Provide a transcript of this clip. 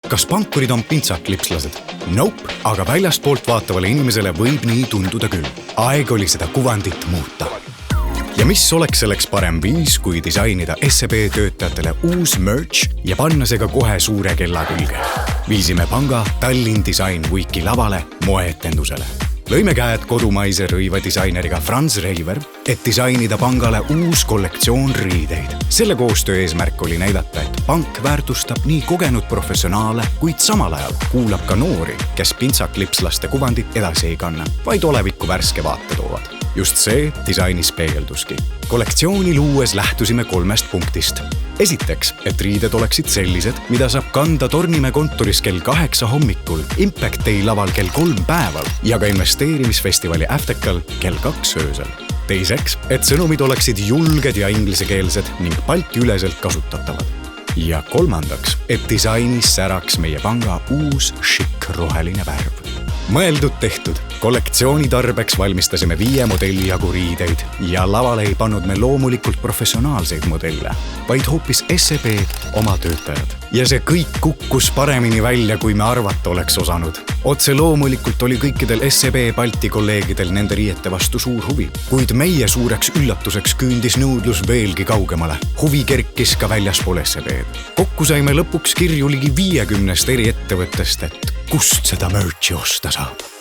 kas pankurid on pintsaklipslased? Nope, aga väljastpoolt vaatavale inimesele võib nii tunduda küll. Aeg oli seda kuvandit muuta. Ja mis oleks selleks parem viis, kui disainida SEB töötajatele uus merch ja panna see ka kohe suure kella külge. Viisime panga Tallinn Design Weeki lavale moeetendusele. Lõime käed kodumaise rõivadisaineriga Franz Reiver, et disainida pangale uus kollektsioon riideid. Selle koostöö eesmärk oli näidata, et pank väärtustab nii kogenud professionaale, kuid samal ajal kuulab ka noori, kes pintsaklipslaste kuvandit edasi ei kanna, vaid olevikku värske vaate toovad. Just see disainis peegelduski. Kollektsiooni luues lähtusime 3 punktist. Esiteks, et riided oleksid sellised, mida saab kanda Tornimäe kontoris kell 8 hommikul, Impact Day laval kell 3 päeval ja ka investeerimisfestivali Aftekal kell 2 öösel. Teiseks, et sõnumid oleksid julged ja inglisekeelsed ning Balti-üleselt kasutatavad. Ja kolmandaks, et disainis säraks meie panga uus šikk roheline värv. Mõeldud tehtud. Kollektsiooni tarbeks valmistasime 5 modelli jagu riideid ja lavale ei pannud me loomulikult professionaalseid modelle, vaid hoopis SEB oma töötajad. Ja see kõik kukkus paremini välja, kui me arvata oleks osanud. Otse loomulikult oli kõikidel SEB Balti kolleegidel nende riiete vastu suur huvi, kuid meie suureks üllatuseks küündis nõudlus veelgi kaugemale. Huvi kerkis ka väljaspool SEB-d. Kokku saime lõpuks kirju ligi 50 eri ettevõttest, et kust seda merchi osta saab.